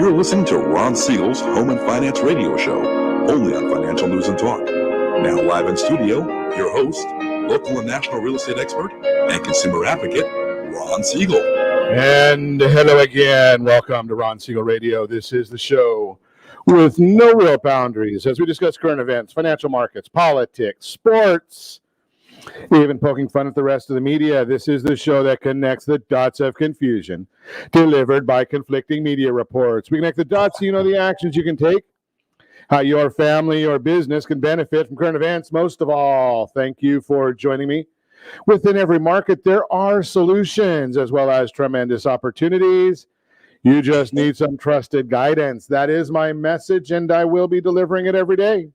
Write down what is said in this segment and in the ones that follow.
You're listening to Ron Siegel's Home and Finance Radio Show, only on Financial News and Talk. Now live in studio, your host, local and national real estate expert and consumer advocate, Ron Siegel. And hello again. Welcome to Ron Siegel Radio. This is the show with no real boundaries as we discuss current events, financial markets, politics, sports, even poking fun at the rest of the media. This is the show that connects the dots of confusion delivered by conflicting media reports. We connect the dots so you know the actions you can take, how your family or business can benefit from current events. Most of all, thank you for joining me. Within every market, there are solutions as well as tremendous opportunities. You just need some trusted guidance. That is my message, and I will be delivering it every day.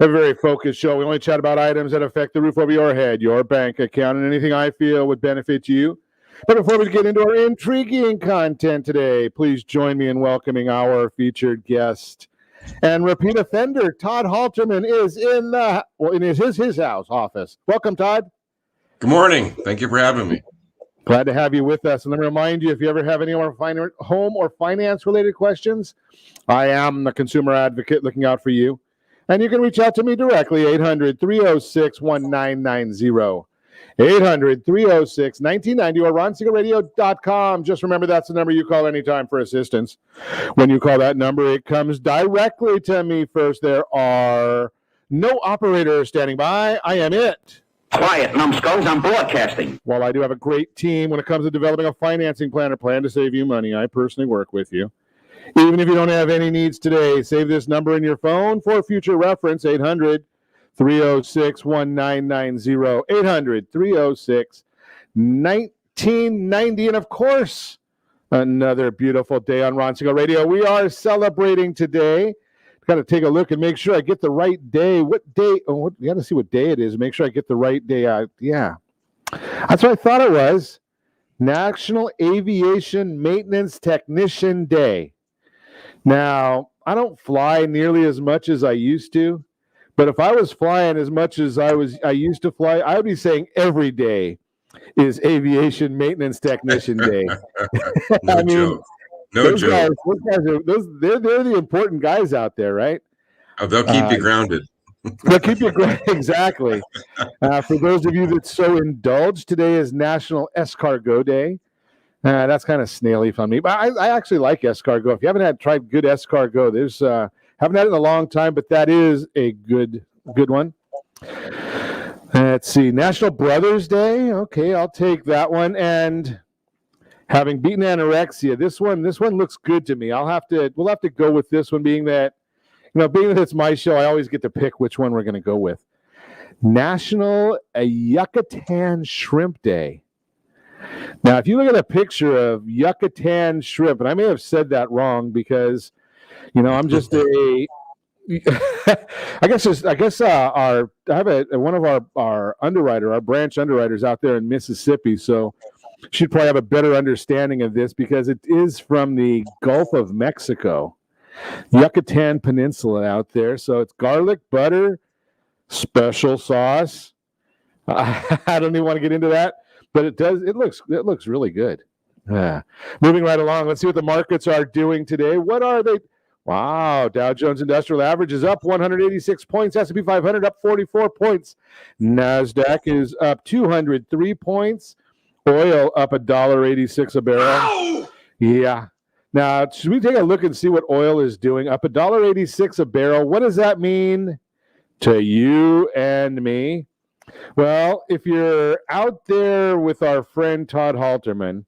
A very focused show. We only chat about items that affect the roof over your head, your bank account, and anything I feel would benefit you. But before we get into our intriguing content today, please join me in welcoming our featured guest and repeat offender. Todd Halterman is in his house office. Welcome, Todd. Good morning. Thank you for having me. Glad to have you with us. And let me remind you, if you ever have any more home or finance-related questions, I am the consumer advocate looking out for you. And you can reach out to me directly, 800-306-1990. 800-306-1990 or ronsiegelradio.com. Just remember that's the number you call anytime for assistance. When you call that number, it comes directly to me first. There are no operators standing by. I am it. Quiet, numbskulls, I'm broadcasting. While I do have a great team when it comes to developing a financing plan or plan to save you money, I personally work with you. Even if you don't have any needs today, save this number in your phone for future reference, 800-306-1990, 800-306-1990. And of course, another beautiful day on Ron Siegel Radio. We are celebrating today. Got to take a look and make sure I get the right day. What day? Oh, you got to see what day it is. Make sure I get the right day out. Yeah, that's what I thought it was. National Aviation Maintenance Technician Day. Now, I don't fly nearly as much as I used to, but if I was flying as much as I used to fly, I would be saying every day is Aviation Maintenance Technician Day. No joke. Those guys they're the important guys out there, right? Oh, they'll keep you grounded. They'll keep you grounded, exactly. For those of you that so indulge, today is National Escargo Day. That's kind of snaily for me, but I actually like escargot. If you haven't tried good escargot, there's haven't had it in a long time, but that is a good one. Let's see, National Brothers Day. Okay, I'll take that one. And having beaten anorexia, this one looks good to me. We'll have to go with this one, being that it's my show, I always get to pick which one we're going to go with. National Yucatan Shrimp Day. Now, if you look at a picture of Yucatan shrimp, and I may have said that wrong because, I'm just I have one of our underwriter, our branch underwriters out there in Mississippi, so she'd probably have a better understanding of this because it is from the Gulf of Mexico, Yucatan Peninsula out there. So it's garlic, butter, special sauce. I don't even want to get into that. But it looks really good. Moving right along, let's see what the markets are doing today. What are they? Wow, Dow Jones Industrial Average is up 186 points. S&P 500 up 44 points. NASDAQ is up 203 points. Oil up $1.86 a barrel. Ow! Yeah. Now, should we take a look and see what oil is doing? Up $1.86 a barrel. What does that mean to you and me? Well, if you're out there with our friend Todd Halterman,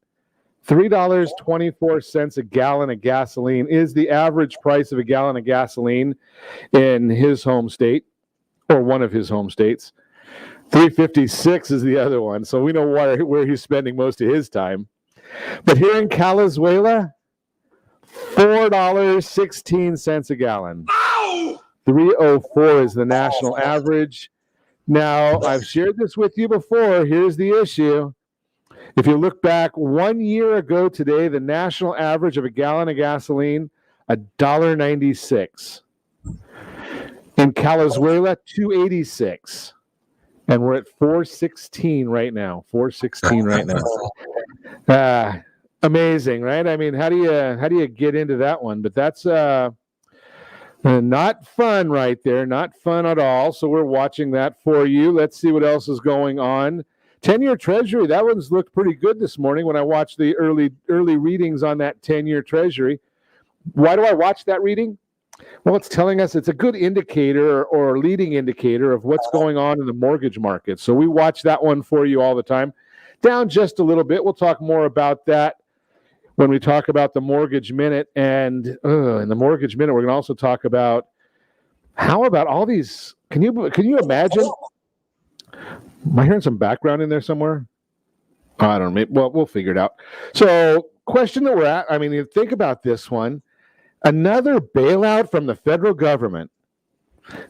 $3.24 a gallon of gasoline is the average price of a gallon of gasoline in his home state, or one of his home states. $3.56 is the other one, so we know where he's spending most of his time. But here in Calizuela, $4.16 a gallon. Ow! $3.04 is the national average. Now, I've shared this with you before. Here's the issue. If you look back 1 year ago today, the national average of a gallon of gasoline, $1.96. In Calizuela, $2.86. And we're at $4.16 right now. $4.16 right now. Amazing, right? I mean, how do you get into that one? But that's not fun right there. Not fun at all. So we're watching that for you. Let's see what else is going on. 10-year Treasury, that one's looked pretty good this morning when I watched the early readings on that 10-year Treasury. Why do I watch that reading? Well, it's telling us it's a good indicator or leading indicator of what's going on in the mortgage market. So we watch that one for you all the time. Down just a little bit. We'll talk more about that when we talk about the Mortgage Minute. And in the Mortgage Minute, we're going to also talk about how about all these. Can you imagine? Am I hearing some background in there somewhere? I don't know. Well, we'll figure it out. So, question that we're at. I mean, you think about this one. Another bailout from the federal government.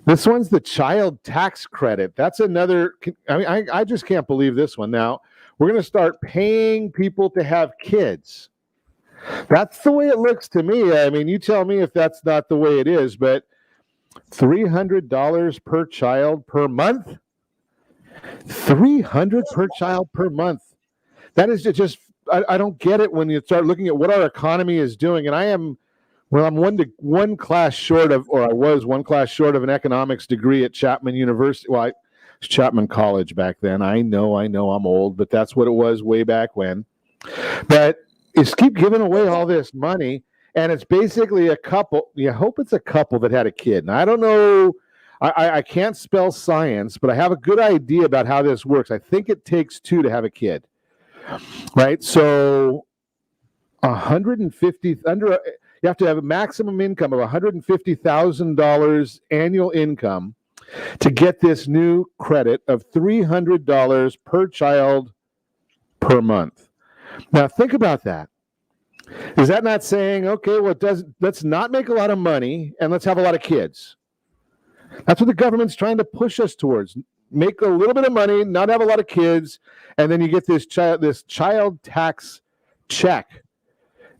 This one's the child tax credit. That's another. I mean, I just can't believe this one. Now, we're going to start paying people to have kids. That's the way it looks to me. I mean, you tell me if that's not the way it is, but $300 per child per month? $300 per child per month. That is just, I don't get it when you start looking at what our economy is doing. And I'm one class short of, or I was one class short of an economics degree at Chapman University. Well, it's Chapman College back then. I know I'm old, but that's what it was way back when. But is keep giving away all this money, and it's basically a couple. You hope it's a couple that had a kid. And I don't know. I can't spell science, but I have a good idea about how this works. I think it takes two to have a kid, right? So, you have to have a maximum income of $150,000 annual income to get this new credit of $300 per child per month. Now, think about that. Is that not saying, okay, well, let's not make a lot of money and let's have a lot of kids? That's what the government's trying to push us towards. Make a little bit of money, not have a lot of kids, and then you get this child tax check.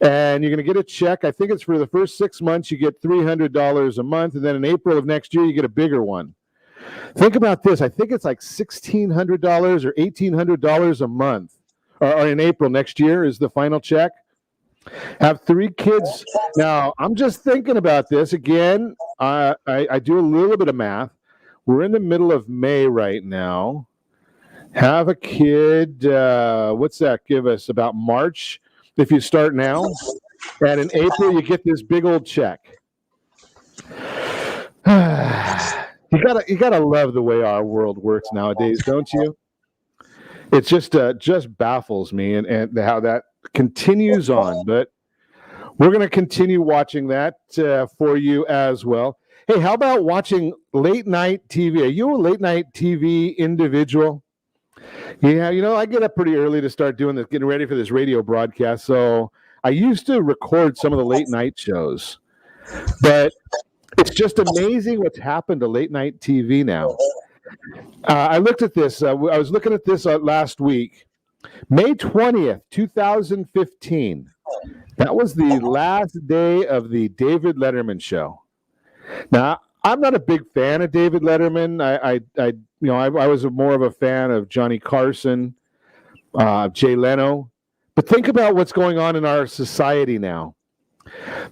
And you're going to get a check. I think it's for the first 6 months, you get $300 a month, and then in April of next year, you get a bigger one. Think about this. I think it's like $1,600 or $1,800 a month. Or in April next year is the final check. Have 3 kids. Now, I'm just thinking about this. Again, I do a little bit of math. We're in the middle of May right now. Have a kid. What's that give us? About March, if you start now. And in April, you get this big old check. You gotta love the way our world works nowadays, don't you? It just baffles me and how that continues on. But we're going to continue watching that for you as well. Hey, how about watching late night TV? Are you a late night TV individual? Yeah, I get up pretty early to start doing this, getting ready for this radio broadcast. So I used to record some of the late night shows, but it's just amazing what's happened to late night TV now. I looked at this. I was looking at this last week. May 20th, 2015. That was the last day of the David Letterman show. Now, I'm not a big fan of David Letterman. I was more of a fan of Johnny Carson, Jay Leno. But think about what's going on in our society now.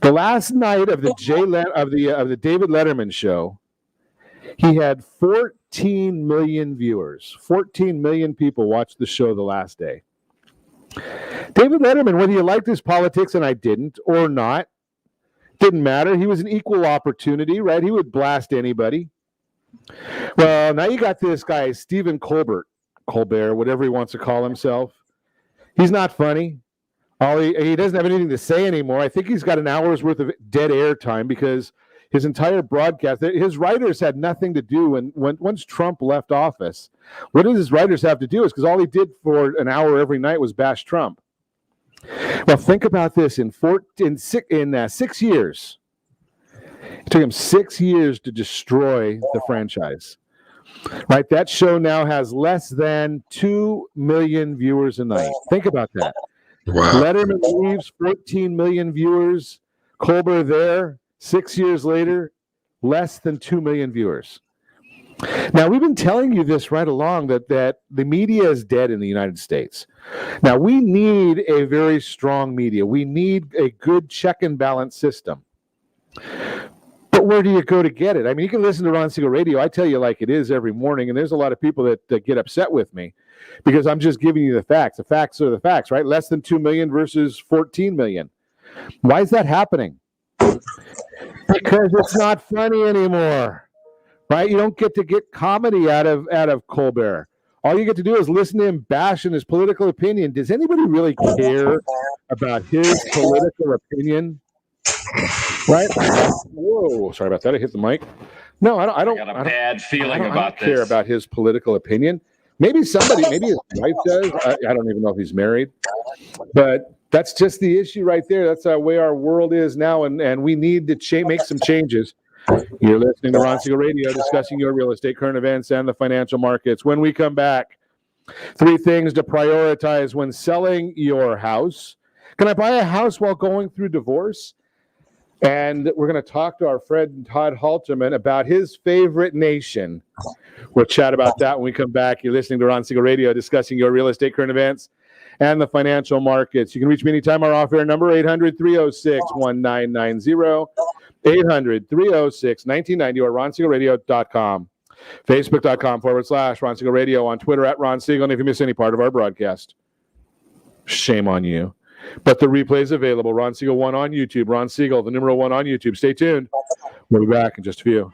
The last night of the David Letterman show, he had 14 million viewers. 14 million people watched the show the last day. David Letterman, whether you liked his politics, and I didn't, or not, didn't matter. He was an equal opportunity, right? He would blast anybody. Well, now you got this guy, Stephen Colbert, whatever he wants to call himself. He's not funny. He doesn't have anything to say anymore. I think he's got an hour's worth of dead air time because his entire broadcast, his writers had nothing to do. Once Trump left office, what did his writers have to do? Is because all he did for an hour every night was bash Trump. Well, think about this. In 6 years, it took him 6 years to destroy the franchise. Right? That show now has less than 2 million viewers a night. Think about that. Wow. Letterman leaves, 14 million viewers. Colbert there, 6 years later, less than 2 million viewers. Now, we've been telling you this right along, that the media is dead in the United States. Now, we need a very strong media. We need a good check and balance system. But where do you go to get it? I mean, you can listen to Ron Siegel Radio. I tell you like it is every morning, and there's a lot of people that get upset with me because I'm just giving you the facts. The facts are the facts, right? Less than 2 million versus 14 million. Why is that happening? Because it's not funny anymore. Right? You don't get to get comedy out of Colbert. All you get to do is listen to him bash in his political opinion. Does anybody really care about his political opinion? Right? Whoa, sorry about that. I hit the mic. No, I don't. I got a bad feeling I about don't care about his political opinion. Maybe his wife does. I don't even know if he's married. But that's just the issue right there. That's the way our world is now, and we need to make some changes. You're listening to Ron Siegel Radio, discussing your real estate, current events, and the financial markets. When we come back, 3 things to prioritize when selling your house. Can I buy a house while going through divorce? And we're going to talk to our friend Todd Halterman about his favorite nation. We'll chat about that when we come back. You're listening to Ron Siegel Radio, discussing your real estate, current events, and the financial markets. You can reach me anytime. Our off-air number, 800-306-1990. 800-306-1990 or RonSiegelRadio.com. Facebook.com/Ron Siegel Radio. On Twitter @Ron Siegel. And if you miss any part of our broadcast, shame on you. But the replay is available. Ron Siegel 1 on YouTube. Ron Siegel, the number 1 on YouTube. Stay tuned. We'll be back in just a few.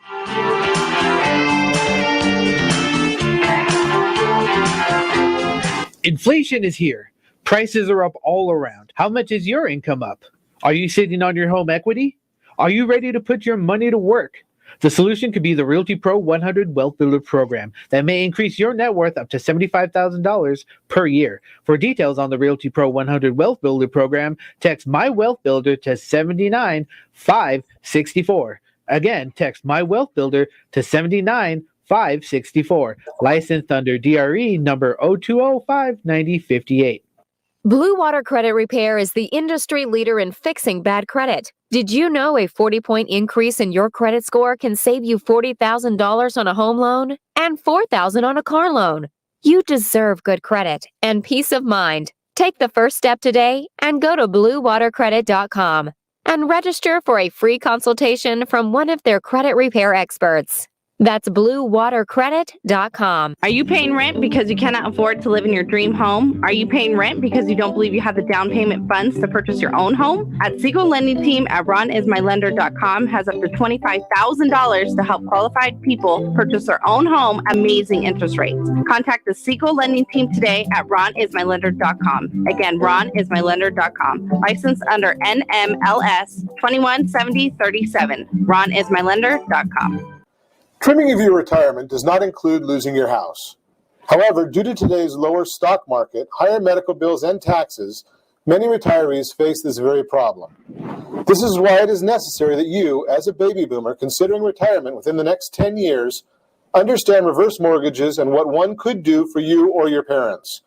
Inflation is here. Prices are up all around. How much is your income up? Are you sitting on your home equity? Are you ready to put your money to work? The solution could be the Realty Pro 100 Wealth Builder program that may increase your net worth up to $75,000 per year. For details on the Realty Pro 100 Wealth Builder program, text My Wealth Builder to 79564. Again, text My Wealth Builder to 79564. Licensed under DRE number 02059058. Bluewater Credit Repair is the industry leader in fixing bad credit. Did you know a 40-point increase in your credit score can save you $40,000 on a home loan and $4,000 on a car loan? You deserve good credit and peace of mind. Take the first step today and go to bluewatercredit.com and register for a free consultation from one of their credit repair experts. That's bluewatercredit.com. Are you paying rent because you cannot afford to live in your dream home? Are you paying rent because you don't believe you have the down payment funds to purchase your own home? At Siegel Lending Team at ronismylender.com has up to $25,000 to help qualified people purchase their own home, amazing interest rates. Contact the Siegel Lending Team today at ronismylender.com. Again, ronismylender.com. Licensed under NMLS 217037. ronismylender.com. Trimming of your retirement does not include losing your house. However, due to today's lower stock market, higher medical bills, and taxes, many retirees face this very problem. This is why it is necessary that you, as a baby boomer considering retirement within the next 10 years, understand reverse mortgages and what one could do for you or your parents.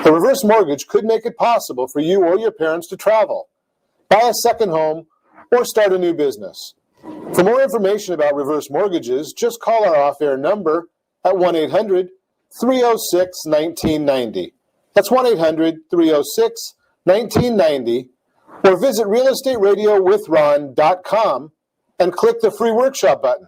The reverse mortgage could make it possible for you or your parents to travel, buy a second home, or start a new business. For more information about reverse mortgages, just call our off-air number at 1-800-306-1990. That's 1-800-306-1990, or visit realestatewithron.com and click the free workshop button.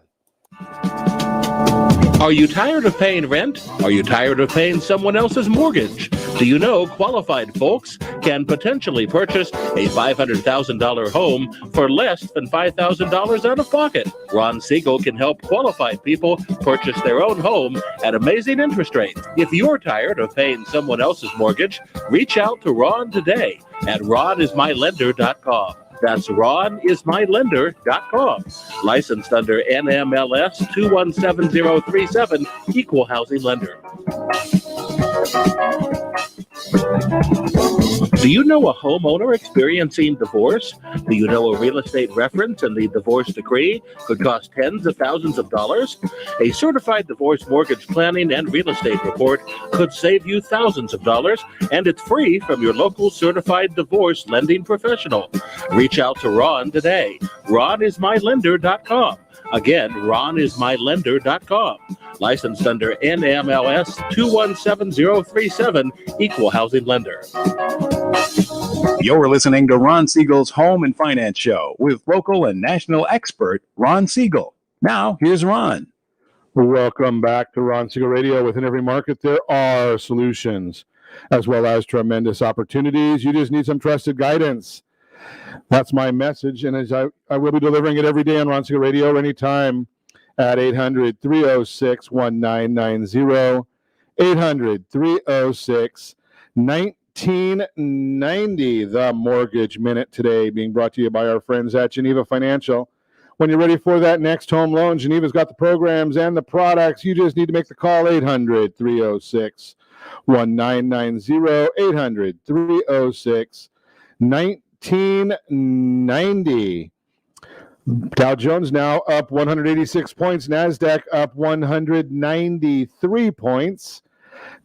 Are you tired of paying rent? Are you tired of paying someone else's mortgage? Do you know qualified folks can potentially purchase a $500,000 home for less than $5,000 out of pocket? Ron Siegel can help qualified people purchase their own home at amazing interest rates. If you're tired of paying someone else's mortgage, reach out to Ron today at ronismylender.com. That's ronismylender.com. Licensed under NMLS 217037, Equal Housing Lender. Do you know a homeowner experiencing divorce? Do you know a real estate reference and the divorce decree could cost tens of thousands of dollars? A certified divorce mortgage planning and real estate report could save you thousands of dollars, and it's free from your local certified divorce lending professional. Reach out to Ron today. RonIsMyLender.com. Again, ronismylender.com. Licensed under NMLS 217037, Equal Housing Lender. You're listening to Ron Siegel's Home and Finance Show with local and national expert Ron Siegel. Now, here's Ron. Welcome back to Ron Siegel Radio. Within every market, there are solutions as well as tremendous opportunities. You just need some trusted guidance. That's my message, and as I will be delivering it every day on Ron Siegel Radio anytime at 800-306-1990, 800-306-1990. The Mortgage Minute today being brought to you by our friends at Geneva Financial. When you're ready for that next home loan, Geneva's got the programs and the products. You just need to make the call, 800-306-1990, 800-306-1990. Dow Jones now up 186 points. NASDAQ up 193 points.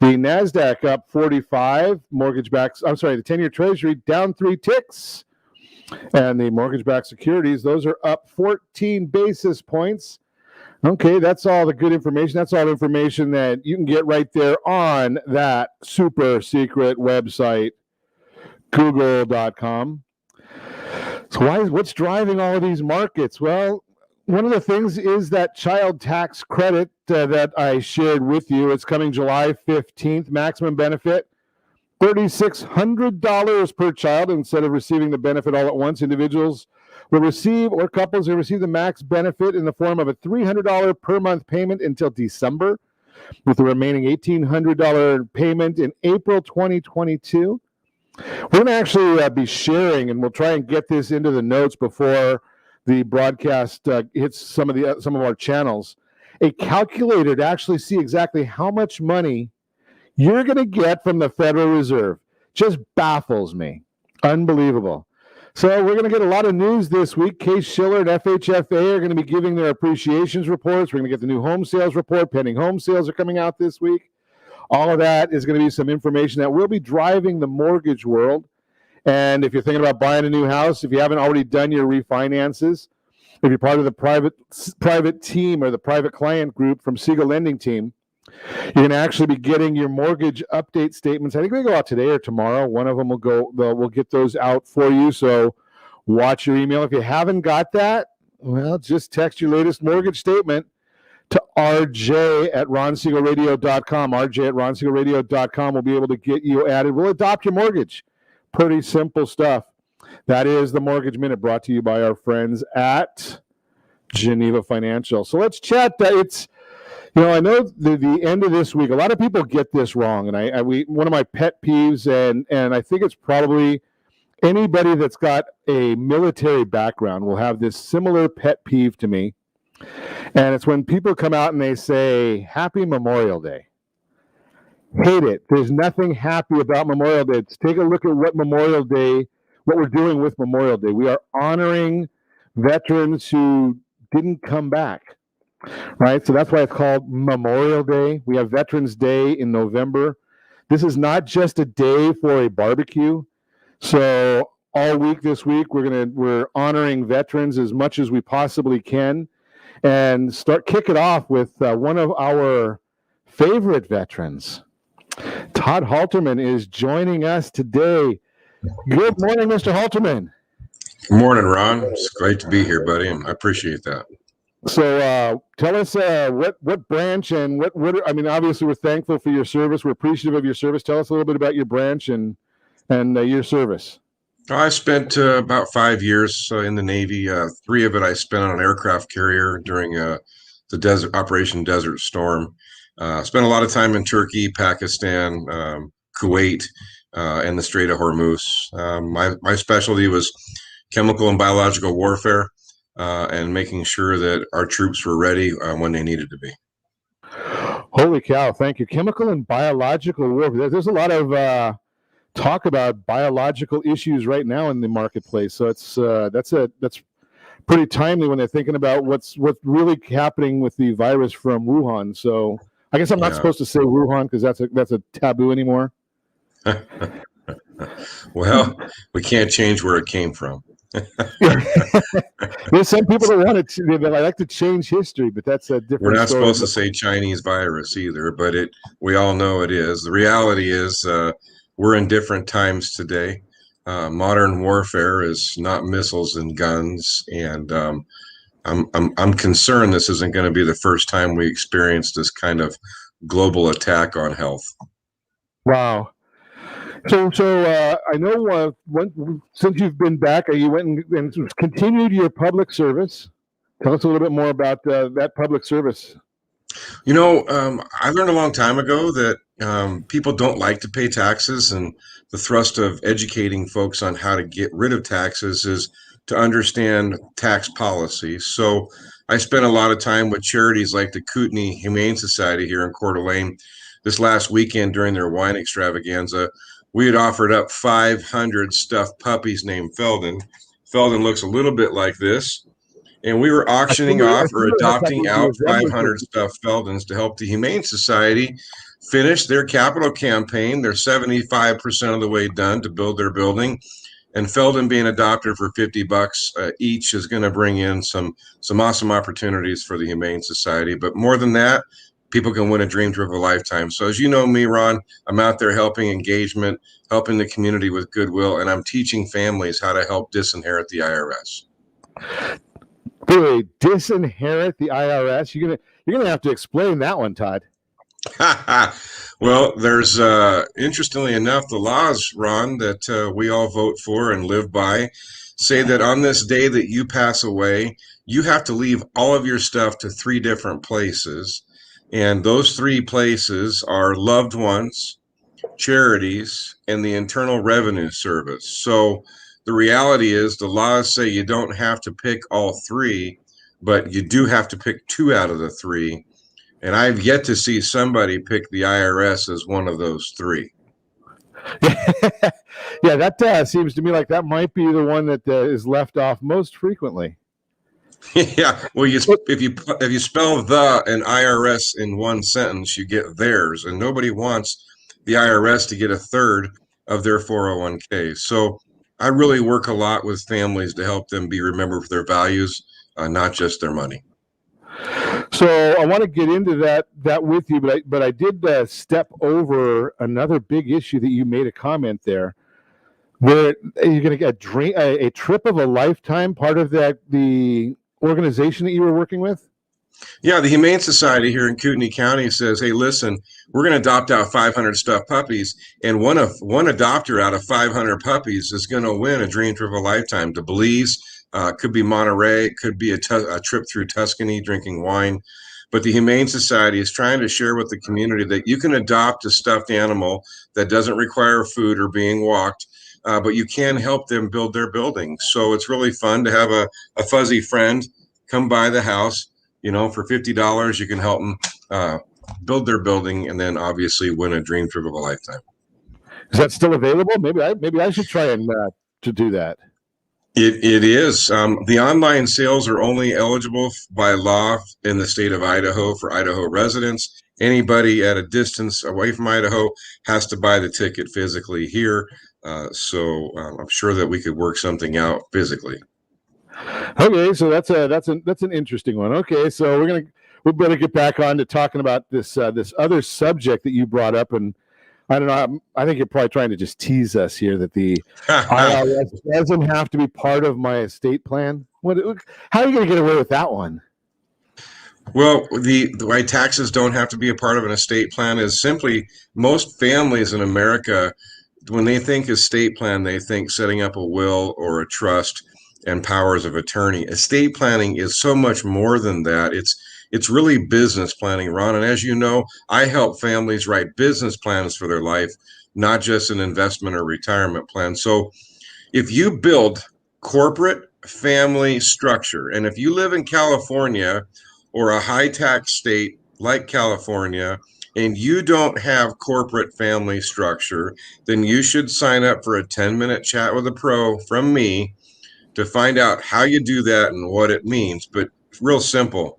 The NASDAQ up 45. The 10-year Treasury down 3 ticks. And the mortgage-backed securities, those are up 14 basis points. Okay, that's all the good information. That's all the information that you can get right there on that super secret website, google.com. So what's driving all of these markets? Well, one of the things is that child tax credit that I shared with you. It's coming July 15th, maximum benefit. $3,600 per child instead of receiving the benefit all at once. Individuals will receive, or couples will receive, the max benefit in the form of a $300 per month payment until December, with the remaining $1,800 payment in April 2022. We're going to actually be sharing, and we'll try and get this into the notes before the broadcast hits some of our channels, a calculator to actually see exactly how much money you're going to get from the Federal Reserve. Just baffles me. Unbelievable. So we're going to get a lot of news this week. Case Shiller and FHFA are going to be giving their appreciations reports. We're going to get the new home sales report. Pending home sales are coming out this week. All of that is going to be some information that will be driving the mortgage world. And if you're thinking about buying a new house, if you haven't already done your refinances, if you're part of the private team or the private client group from Siegel Lending Team, you're going to actually be getting your mortgage update statements. I think they go out today or tomorrow. One of them we'll get those out for you. So watch your email. If you haven't got that, well, just text your latest mortgage statement to rj@ronsiegelradio.com. rj@ronsiegelradio.com will be able to get you added. We'll adopt your mortgage. Pretty simple stuff. That is the Mortgage Minute, brought to you by our friends at Geneva Financial. So let's chat. I know the end of this week, a lot of people get this wrong, and one of my pet peeves, and I think it's probably anybody that's got a military background will have this similar pet peeve to me, and it's when people come out and they say, Happy Memorial Day. Hate it. There's nothing happy about Memorial Day. Let's take a look at what we're doing with Memorial Day. We are honoring veterans who didn't come back. Right, so that's why it's called Memorial Day. We have Veterans Day in November. This is not just a day for a barbecue. So all week this week, we're honoring veterans as much as we possibly can, and kick it off with one of our favorite veterans. Todd Halterman is joining us today. Good morning, Mr. Halterman. Good morning, Ron. It's great to be here, buddy, and I appreciate that. So tell us what branch and what obviously we're thankful for your service. We're appreciative of your service. Tell us a little bit about your branch and your service. I spent about 5 years in the Navy. 3 of it I spent on an aircraft carrier during the Operation Desert Storm. Spent a lot of time in Turkey, Pakistan, Kuwait, and the Strait of Hormuz. My specialty was chemical and biological warfare. And making sure that our troops were ready when they needed to be. Holy cow! Thank you. Chemical and biological warfare. There's a lot of talk about biological issues right now in the marketplace. So that's pretty timely when they're thinking about what's really happening with the virus from Wuhan. So I guess I'm not supposed to say Wuhan because that's a taboo anymore. Well, we can't change where it came from. There's some people that want to, that like to change history, but that's a different We're not story. supposed to say Chinese virus either, but we all know it is. The reality is we're in different times today. Modern warfare is not missiles and guns, and I'm concerned this isn't going to be the first time we experience this kind of global attack on health. Wow. So I know since you've been back, you went and continued your public service. Tell us a little bit more about that public service. You know, I learned a long time ago that people don't like to pay taxes, and the thrust of educating folks on how to get rid of taxes is to understand tax policy. So I spent a lot of time with charities like the Kootenai Humane Society here in Coeur d'Alene. This last weekend during their wine extravaganza, we had offered up 500 stuffed puppies named Felden. Felden looks a little bit like this. And we were auctioning off or adopting out 500 stuffed Feldens to help the Humane Society finish their capital campaign. They're 75% of the way done to build their building. And Felden being adopted for $50 each is going to bring in some awesome opportunities for the Humane Society. But more than that, people can win a dream trip of a lifetime. So as you know me, Ron, I'm out there helping engagement, helping the community with goodwill, and I'm teaching families how to help disinherit the IRS. Boy, disinherit the IRS? You're gonna have to explain that one, Todd. Well, there's interestingly enough, the laws, Ron, that we all vote for and live by say that on this day that you pass away, you have to leave all of your stuff to 3 different places. And those 3 places are loved ones, charities, and the Internal Revenue Service. So the reality is the laws say you don't have to pick all 3, but you do have to pick 2 out of the 3. And I've yet to see somebody pick the IRS as one of those 3. Yeah, that seems to me like that might be the one that is left off most frequently. Yeah, well, if you spell the and IRS in one sentence, you get theirs, and nobody wants the IRS to get 1/3 of their 401k. So I really work a lot with families to help them be remembered for their values, not just their money. So I want to get into that with you, but I did step over another big issue that you made a comment there, where you're going to get a trip of a lifetime, part of the organization that you were working with? Yeah, the Humane Society here in Kootenai County says, hey, listen, we're going to adopt out 500 stuffed puppies, and one adopter out of 500 puppies is going to win a dream trip of a lifetime to Belize. Could be Monterey, could be a trip through Tuscany drinking wine. But the Humane Society is trying to share with the community that you can adopt a stuffed animal that doesn't require food or being walked, but you can help them build their building. So it's really fun to have a fuzzy friend come by the house. You know, for $50, you can help them build their building and then obviously win a dream trip of a lifetime. Is that still available? Maybe I should try and to do that. It is. The online sales are only eligible by law in the state of Idaho for Idaho residents. Anybody at a distance away from Idaho has to buy the ticket physically here. So I'm sure that we could work something out physically. Okay, so that's an interesting one. Okay, so we better get back on to talking about this other subject that you brought up, and I don't know. I think you're probably trying to just tease us here that the IRS doesn't have to be part of my estate plan. How are you going to get away with that one? Well, the why taxes don't have to be a part of an estate plan is simply most families in America, when they think estate plan, they think setting up a will or a trust and powers of attorney. Estate planning is so much more than that. It's really business planning, Ron. And as you know, I help families write business plans for their life, not just an investment or retirement plan. So if you build corporate family structure, and if you live in California or a high tax state like California, and you don't have corporate family structure, then you should sign up for a 10-minute chat with a pro from me to find out how you do that and what it means. But it's real simple.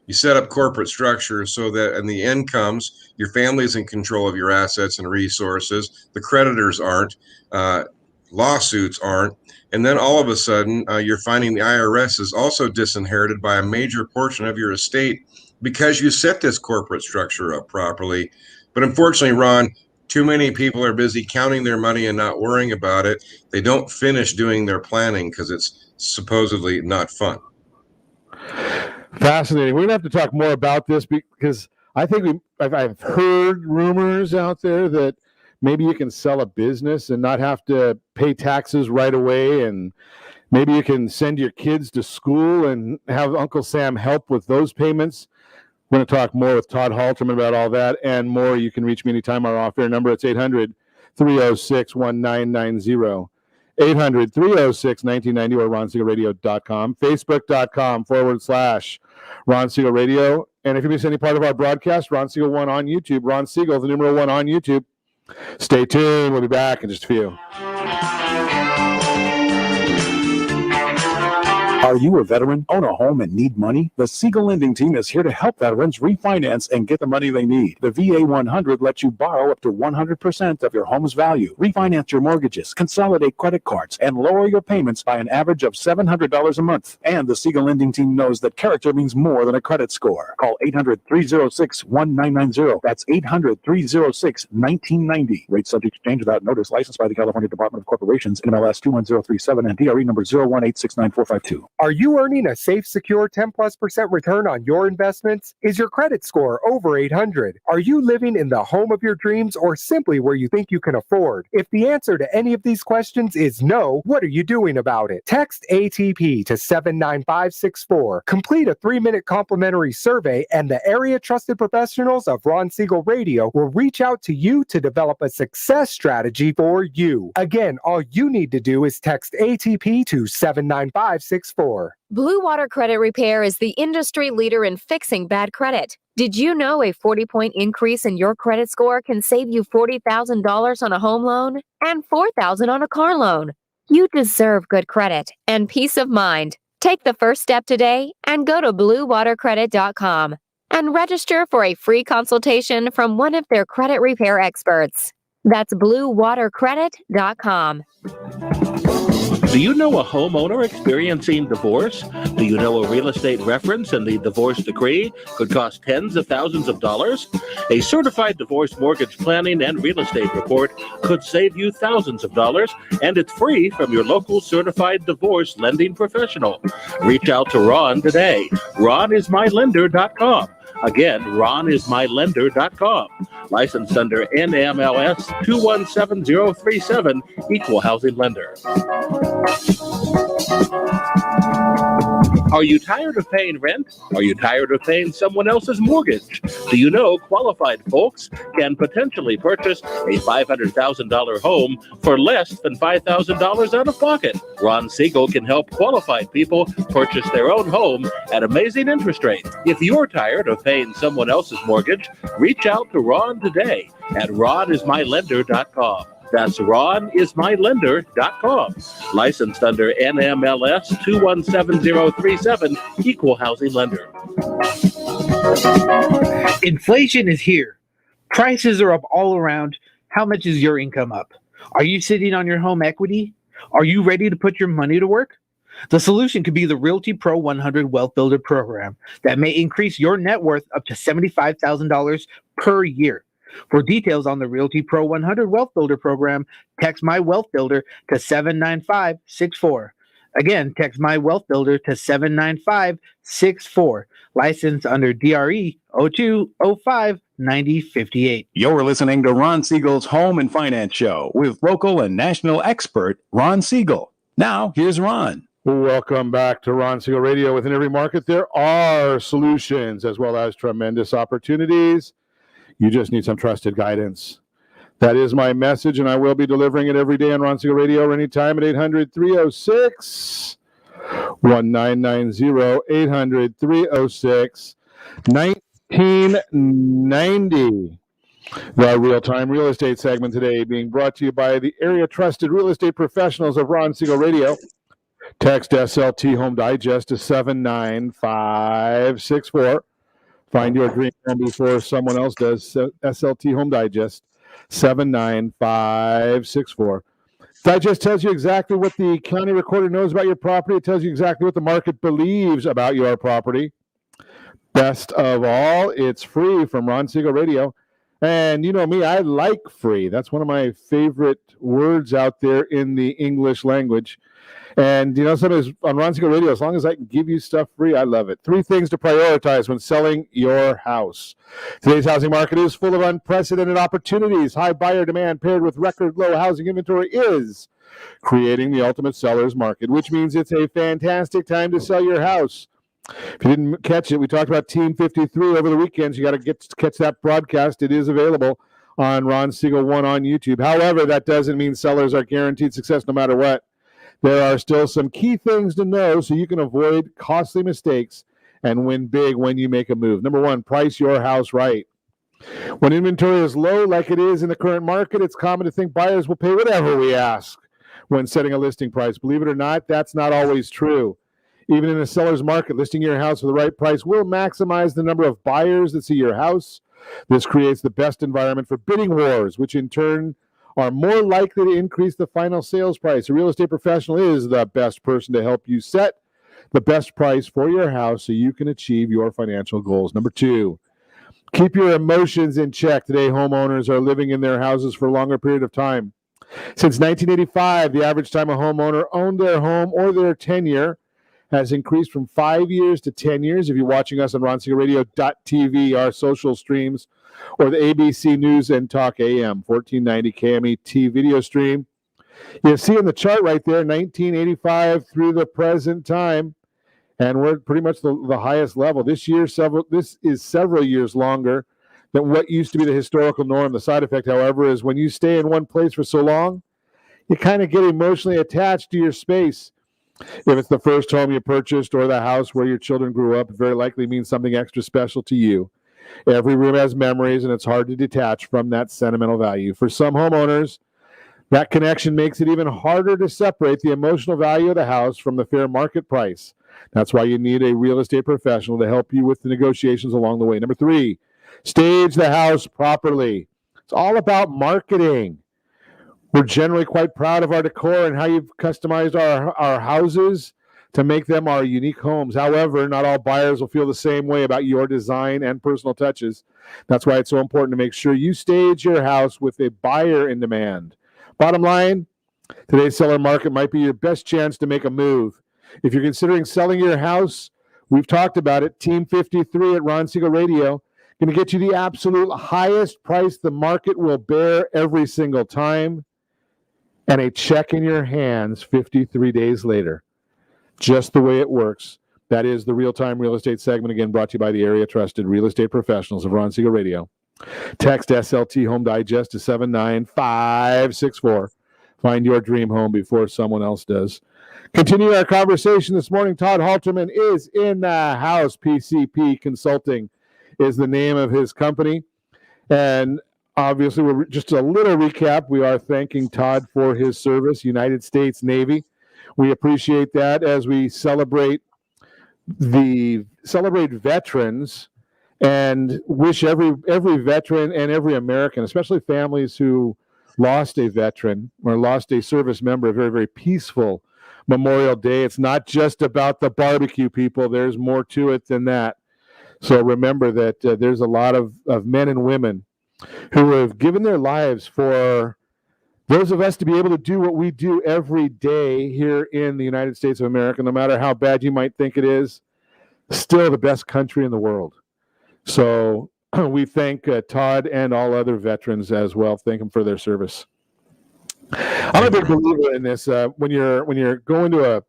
You set up corporate structure so that in the end comes, your family's in control of your assets and resources. The creditors aren't. lawsuits aren't. And then all of a sudden, you're finding the IRS is also disinherited by a major portion of your estate because you set this corporate structure up properly. But unfortunately, Ron, too many people are busy counting their money and not worrying about it. They don't finish doing their planning because it's supposedly not fun. Fascinating. We're going to have to talk more about this because I think I've heard rumors out there that maybe you can sell a business and not have to pay taxes right away, and maybe you can send your kids to school and have Uncle Sam help with those payments. We're going to talk more with Todd Halterman about all that and more. You can reach me anytime. Our off-air number, it's 800-306-1990. 800-306-1990 or RonSiegelRadio.com. Facebook.com/Ron Siegel Radio. And if you miss any part of our broadcast, Ron Siegel 1 on YouTube. Ron Siegel, the numeral 1 on YouTube. Stay tuned. We'll be back in just a few. Are you a veteran, own a home, and need money? The Siegel Lending Team is here to help veterans refinance and get the money they need. The VA 100 lets you borrow up to 100% of your home's value, refinance your mortgages, consolidate credit cards, and lower your payments by an average of $700 a month. And the Siegel Lending Team knows that character means more than a credit score. Call 800-306-1990. That's 800-306-1990. Rate subject to change without notice. Licensed by the California Department of Corporations, NMLS 21037, and DRE number 018694452. Are you earning a safe, secure 10+% return on your investments? Is your credit score over 800? Are you living in the home of your dreams or simply where you think you can afford? If the answer to any of these questions is no, what are you doing about it? Text ATP to 79564. Complete a 3-minute complimentary survey, and the area trusted professionals of Ron Siegel Radio will reach out to you to develop a success strategy for you. Again, all you need to do is text ATP to 79564. Bluewater Credit Repair is the industry leader in fixing bad credit. Did you know a 40-point increase in your credit score can save you $40,000 on a home loan and $4,000 on a car loan? You deserve good credit and peace of mind. Take the first step today and go to bluewatercredit.com and register for a free consultation from one of their credit repair experts. That's bluewatercredit.com. Do you know a homeowner experiencing divorce? Do you know a real estate reference and the divorce decree could cost tens of thousands of dollars? A certified divorce mortgage planning and real estate report could save you thousands of dollars, and it's free from your local certified divorce lending professional. Reach out to Ron today. RonIsMyLender.com. Again, RonIsMyLender.com. Licensed under NMLS 217037, Equal Housing Lender. Are you tired of paying rent? Are you tired of paying someone else's mortgage? Do you know qualified folks can potentially purchase a $500,000 home for less than $5,000 out of pocket? Ron Siegel can help qualified people purchase their own home at amazing interest rates. If you're tired of paying someone else's mortgage, reach out to Ron today at RonIsMyLender.com. That's RonIsMyLender.com. Licensed under NMLS 217037, Equal Housing Lender. Inflation is here. Prices are up all around. How much is your income up? Are you sitting on your home equity? Are you ready to put your money to work? The solution could be the Realty Pro 100 Wealth Builder program that may increase your net worth up to $75,000 per year. For details on the Realty Pro 100 Wealth Builder program, text My Wealth Builder to 79564. Again, text My Wealth Builder to 79564. Licensed under DRE 02059058. You're listening to Ron Siegel's Home and Finance Show with local and national expert Ron Siegel. Now, here's Ron. Welcome back to Ron Siegel Radio. Within every market, there are solutions as well as tremendous opportunities. You just need some trusted guidance. That is my message, and I will be delivering it every day on Ron Siegel Radio or anytime at 800-306-1990, 800-306-1990. The real-time real estate segment today being brought to you by the area trusted real estate professionals of Ron Siegel Radio. Text SLT Home Digest to 79564. Find your dream home before someone else does. SLT Home Digest, 79564. Digest tells you exactly what the county recorder knows about your property. It tells you exactly what the market believes about your property. Best of all, it's free from Ron Siegel Radio. And you know me, I like free. That's one of my favorite words out there in the English language. And, you know, sometimes on Ron Siegel Radio, as long as I can give you stuff free, I love it. 3 things to prioritize when selling your house. Today's housing market is full of unprecedented opportunities. High buyer demand paired with record low housing inventory is creating the ultimate seller's market, which means it's a fantastic time to sell your house. If you didn't catch it, we talked about Team 53 over the weekends. You got to catch that broadcast. It is available on Ron Siegel 1 on YouTube. However, that doesn't mean sellers are guaranteed success no matter what. There are still some key things to know so you can avoid costly mistakes and win big when you make a move. Number 1, price your house right. When inventory is low, like it is in the current market, it's common to think buyers will pay whatever we ask when setting a listing price. Believe it or not, that's not always true. Even in a seller's market, listing your house for the right price will maximize the number of buyers that see your house. This creates the best environment for bidding wars, which in turn are more likely to increase the final sales price. A real estate professional is the best person to help you set the best price for your house so you can achieve your financial goals. Number 2, keep your emotions in check. Today, homeowners are living in their houses for a longer period of time. Since 1985, the average time a homeowner owned their home or their tenure has increased from 5 years to 10 years. If you're watching us on RonSiegelRadio.tv, our social streams, or the ABC News and Talk AM 1490 KMET video stream, you see in the chart right there, 1985 through the present time, and we're at pretty much the highest level. This is several years longer than what used to be the historical norm. The side effect, however, is when you stay in one place for so long, you kind of get emotionally attached to your space. If it's the first home you purchased or the house where your children grew up, it very likely means something extra special to you. Every room has memories, and it's hard to detach from that sentimental value. For some homeowners, that connection makes it even harder to separate the emotional value of the house from the fair market price. That's why you need a real estate professional to help you with the negotiations along the way. Number 3, stage the house properly. It's all about marketing. We're generally quite proud of our decor and how you've customized our houses to make them our unique homes. However, not all buyers will feel the same way about your design and personal touches. That's why it's so important to make sure you stage your house with a buyer in demand. Bottom line, today's seller market might be your best chance to make a move. If you're considering selling your house, we've talked about it. Team 53 at Ron Siegel Radio going to get you the absolute highest price the market will bear every single time, and a check in your hands 53 days later. Just the way it works. That is the real-time real estate segment, again, brought to you by the area-trusted real estate professionals of Ron Siegel Radio. Text SLT Home Digest to 79564. Find your dream home before someone else does. Continuing our conversation this morning, Todd Halterman is in the house. PCP Consulting is the name of his company. And obviously, we're just a little recap. We are thanking Todd for his service, United States Navy. We appreciate that as we celebrate veterans and wish every veteran and every American, especially families who lost a veteran or lost a service member, a very, very peaceful Memorial Day. It's not just about the barbecue, people. There's more to it than that. So remember that there's a lot of men and women who have given their lives for those of us to be able to do what we do every day here in the United States of America, no matter how bad you might think it is, still the best country in the world. So we thank Todd and all other veterans as well. Thank them for their service. I'm a big believer in this. When you're going to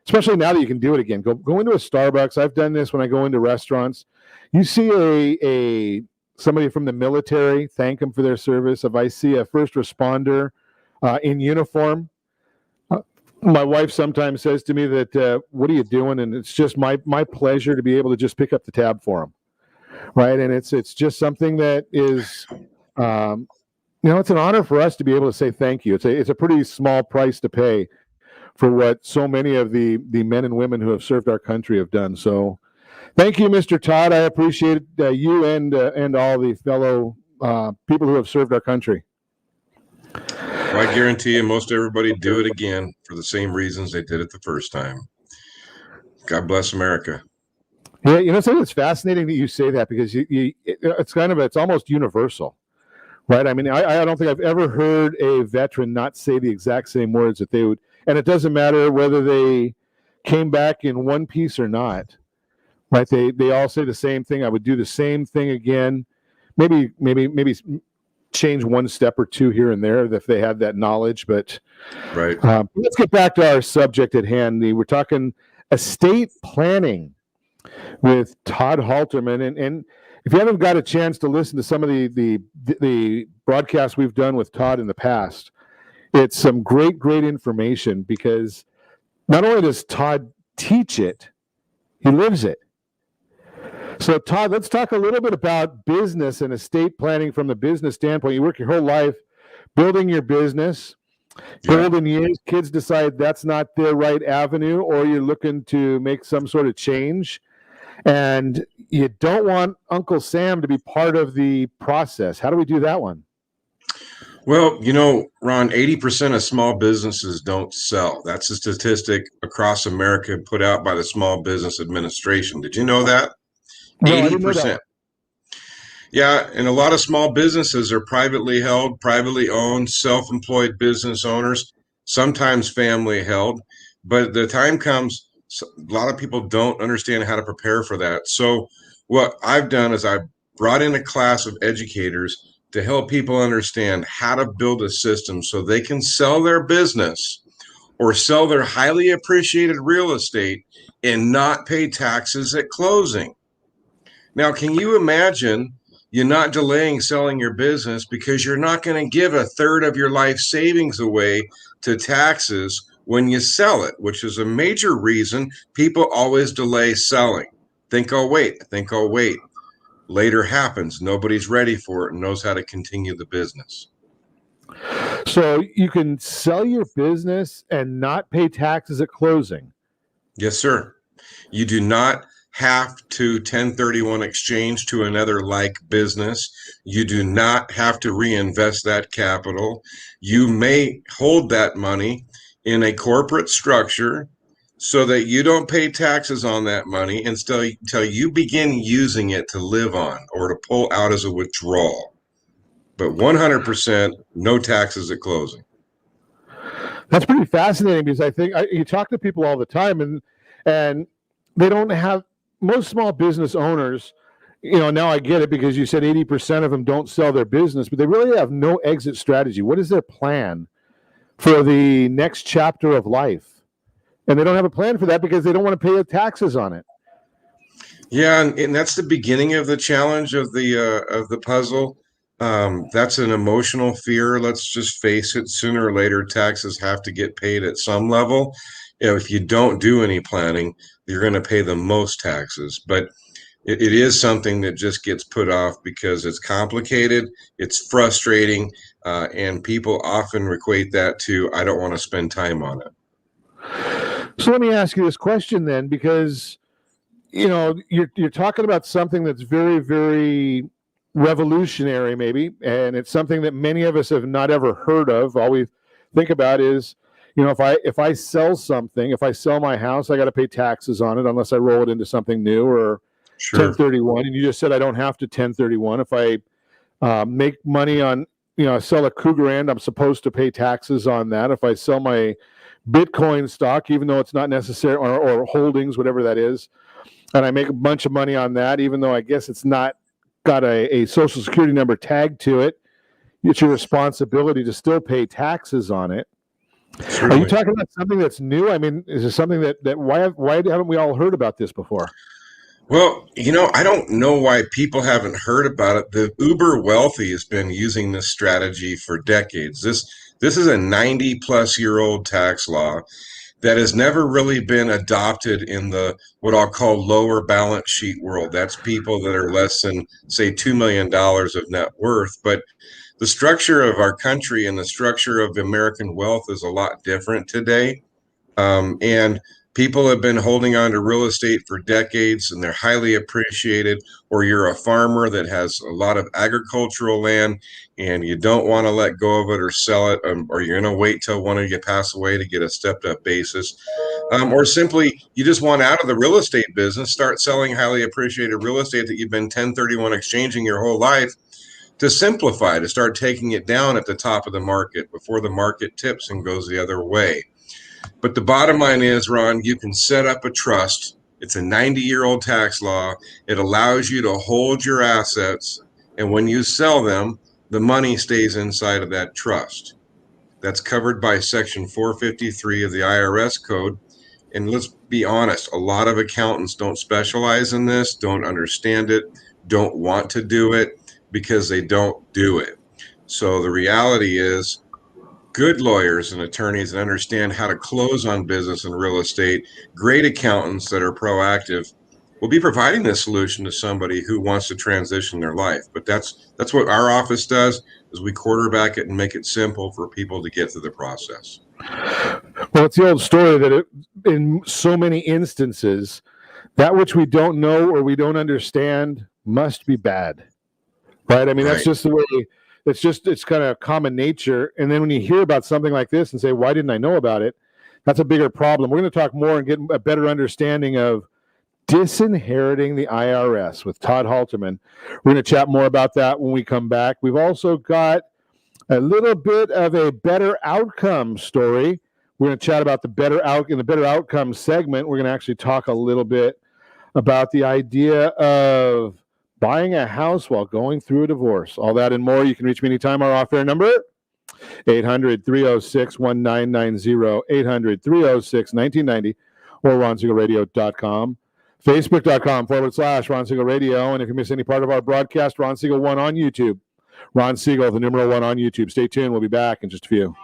especially now that you can do it again, go into a Starbucks. I've done this when I go into restaurants. You see somebody from the military, thank them for their service. If I see a first responder in uniform, my wife sometimes says to me that, what are you doing? And it's just my pleasure to be able to just pick up the tab for them. Right. And it's just something that is, it's an honor for us to be able to say thank you. It's a pretty small price to pay for what so many of the men and women who have served our country have done. So thank you, Mr. Todd. I appreciate you and all the fellow people who have served our country. Well, I guarantee you most everybody do it again for the same reasons they did it the first time. God bless America. Yeah, something that's fascinating that you say that, because it's almost universal, right? I mean, I don't think I've ever heard a veteran not say the exact same words that they would, and it doesn't matter whether they came back in one piece or not, right? They all say the same thing. I would do the same thing again, maybe change one step or two here and there if they had that knowledge. But right, let's get back to our subject at hand. We're talking estate planning with Todd Halterman, and if you haven't got a chance to listen to some of the broadcasts we've done with Todd in the past, it's some great information, because not only does Todd teach it, he lives it. So, Todd, let's talk a little bit about business and estate planning from the business standpoint. You work your whole life building your business. Golden years, kids decide that's not the right avenue, or you're looking to make some sort of change, and you don't want Uncle Sam to be part of the process. How do we do that one? Well, Ron, 80% of small businesses don't sell. That's a statistic across America put out by the Small Business Administration. Did you know that? No, 80%. I didn't know that. Yeah, and a lot of small businesses are privately held, privately owned, self-employed business owners, sometimes family held. But the time comes, a lot of people don't understand how to prepare for that. So what I've done is I've brought in a class of educators to help people understand how to build a system so they can sell their business or sell their highly appreciated real estate and not pay taxes at closing. Now, can you imagine you're not delaying selling your business because you're not going to give a third of your life savings away to taxes when you sell it, which is a major reason people always delay selling. Think I'll wait. Later happens. Nobody's ready for it and knows how to continue the business. So you can sell your business and not pay taxes at closing? Yes, sir. You do not have to 1031 exchange to another like business. You do not have to reinvest that capital. You may hold that money in a corporate structure so that you don't pay taxes on that money until you begin using it to live on or to pull out as a withdrawal. But 100% no taxes at closing. That's pretty fascinating, because I think you talk to people all the time, and they don't have, most small business owners, now I get it, because you said 80% of them don't sell their business, but they really have no exit strategy. What is their plan for the next chapter of life? And they don't have a plan for that because they don't want to pay the taxes on it. Yeah, and that's the beginning of the challenge of the puzzle. That's an emotional fear. Let's just face it, sooner or later, taxes have to get paid at some level. If you don't do any planning, you're going to pay the most taxes. But it is something that just gets put off because it's complicated, it's frustrating, and people often equate that to, I don't want to spend time on it. So let me ask you this question then, because you're talking about something that's very, very revolutionary, maybe, and it's something that many of us have not ever heard of. All we think about is, if I sell something, if I sell my house, I got to pay taxes on it unless I roll it into something new or Sure. 1031. And you just said I don't have to 1031. If I make money on, sell a Cougar and I'm supposed to pay taxes on that. If I sell my Bitcoin stock, even though it's not necessary, or holdings, whatever that is, and I make a bunch of money on that, even though I guess it's not got a social security number tagged to it, it's your responsibility to still pay taxes on it. Certainly. Are you talking about something that's new? I mean, is it something that why haven't we all heard about this before? Well, I don't know why people haven't heard about it. The uber wealthy has been using this strategy for decades. This is a 90-plus-year-old tax law that has never really been adopted in the what I'll call lower balance sheet world. That's people that are less than, say, $2 million of net worth. But the structure of our country and the structure of American wealth is a lot different today. And People have been holding on to real estate for decades and they're highly appreciated, or you're a farmer that has a lot of agricultural land and you don't want to let go of it or sell it, or you're going to wait till one of you pass away to get a stepped up basis. Or simply you just want out of the real estate business, start selling highly appreciated real estate that you've been 1031 exchanging your whole life, to simplify, to start taking it down at the top of the market before the market tips and goes the other way. But the bottom line is, Ron, you can set up a trust. It's a 90-year-old tax law. It allows you to hold your assets, and when you sell them, the money stays inside of that trust. That's covered by Section 453 of the IRS code. And let's be honest, a lot of accountants don't specialize in this, don't understand it, don't want to do it because they don't do it. So the reality is, good lawyers and attorneys that understand how to close on business and real estate, great accountants that are proactive, will be providing this solution to somebody who wants to transition their life. But that's what our office does, is we quarterback it and make it simple for people to get through the process. Well, it's the old story that in so many instances, that which we don't know or we don't understand must be bad, right? I mean, that's just the way. It's kind of common nature. And then when you hear about something like this and say, why didn't I know about it? That's a bigger problem. We're going to talk more and get a better understanding of disinheriting the IRS with Todd Halterman. We're going to chat more about that when we come back. We've also got a little bit of a better outcome story. We're going to chat about the better outcome segment. We're going to actually talk a little bit about the idea of buying a house while going through a divorce. All that and more. You can reach me anytime. Our off-air number, 800-306-1990, 800-306-1990, or RonSiegelRadio.com, Facebook.com/Ron Siegel Radio. And if you miss any part of our broadcast, Ron Siegel 1 on YouTube. Ron Siegel, the numeral 1 on YouTube. Stay tuned. We'll be back in just a few.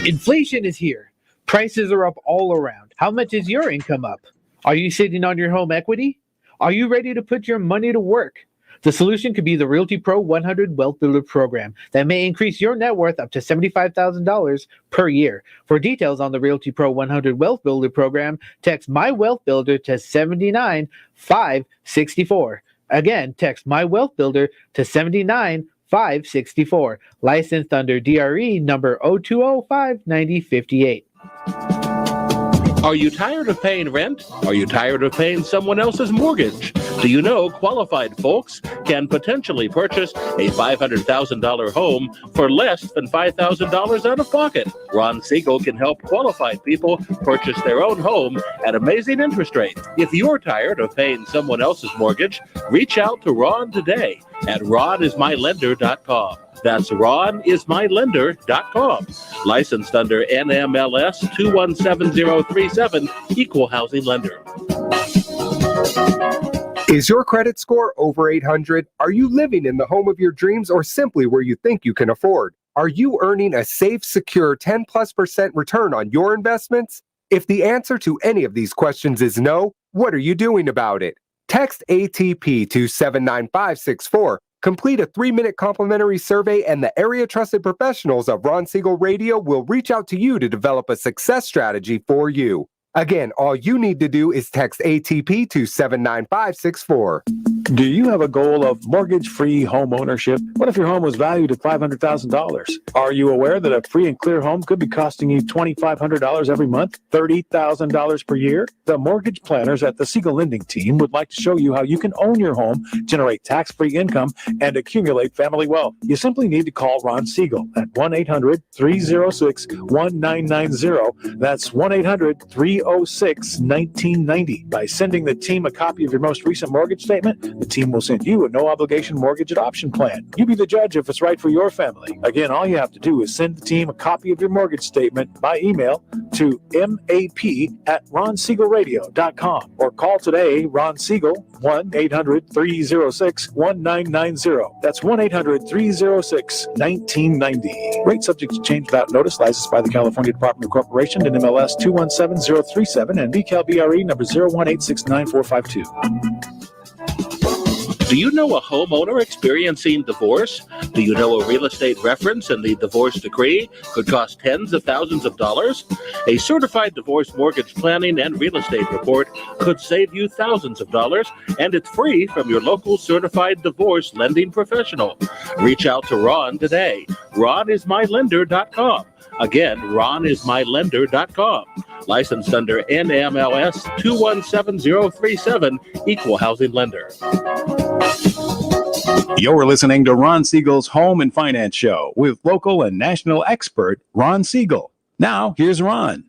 Inflation is here. Prices are up all around. How much is your income up? Are you sitting on your home equity? Are you ready to put your money to work? The solution could be the Realty Pro 100 Wealth Builder program that may increase your net worth up to $75,000 per year. For details on the Realty Pro 100 Wealth Builder program, text My Wealth Builder to 79564. Again, text My Wealth Builder to 79564. Licensed under DRE number 02059058. Are you tired of paying rent? Are you tired of paying someone else's mortgage? Do you know qualified folks can potentially purchase a $500,000 home for less than $5,000 out of pocket? Ron Siegel can help qualified people purchase their own home at amazing interest rates. If you're tired of paying someone else's mortgage, reach out to Ron today at ronismylender.com. That's ronismylender.com. Licensed under NMLS 217037, Equal Housing Lender. Is your credit score over 800? Are you living in the home of your dreams or simply where you think you can afford? Are you earning a safe, secure 10+% return on your investments? If the answer to any of these questions is no, what are you doing about it? Text ATP to 79564. Complete a 3-minute complimentary survey and the area trusted professionals of Ron Siegel Radio will reach out to you to develop a success strategy for you. Again, all you need to do is text ATP to 79564. Do you have a goal of mortgage-free home ownership? What if your home was valued at $500,000? Are you aware that a free and clear home could be costing you $2,500 every month, $30,000 per year? The mortgage planners at the Siegel Lending Team would like to show you how you can own your home, generate tax-free income, and accumulate family wealth. You simply need to call Ron Siegel at 1-800-306-1990. That's 1-800-306-1990. By sending the team a copy of your most recent mortgage statement, the team will send you a no-obligation mortgage adoption plan. You be the judge if it's right for your family. Again, all you have to do is send the team a copy of your mortgage statement by email to map@ronsiegelradio.com or call today Ron Siegel 1-800-306-1990. That's 1-800-306-1990. Rate subject to change without notice. Licensed by the California Department of Corporation and MLS 217037 and BCAL BRE number 018694452. Do you know a homeowner experiencing divorce? Do you know a real estate reference in the divorce decree could cost tens of thousands of dollars? A certified divorce mortgage planning and real estate report could save you thousands of dollars, and it's free from your local certified divorce lending professional. Reach out to Ron today. RonIsMyLender.com. Again, RonIsMyLender.com. Licensed under NMLS 217037, Equal Housing Lender. You're listening to Ron Siegel's Home and Finance Show with local and national expert Ron Siegel. Now, here's Ron.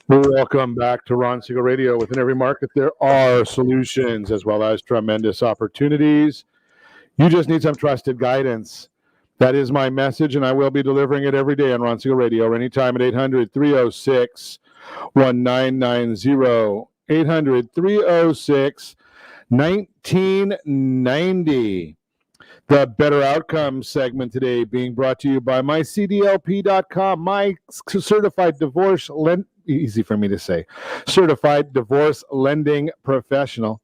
Welcome back to Ron Siegel Radio. Within every market, there are solutions as well as tremendous opportunities. You just need some trusted guidance. That is my message, and I will be delivering it every day on Ron Siegel Radio or anytime at 800-306-1990. 800-306-1990. The Better Outcomes segment today being brought to you by mycdlp.com, my certified divorce certified divorce lending professional.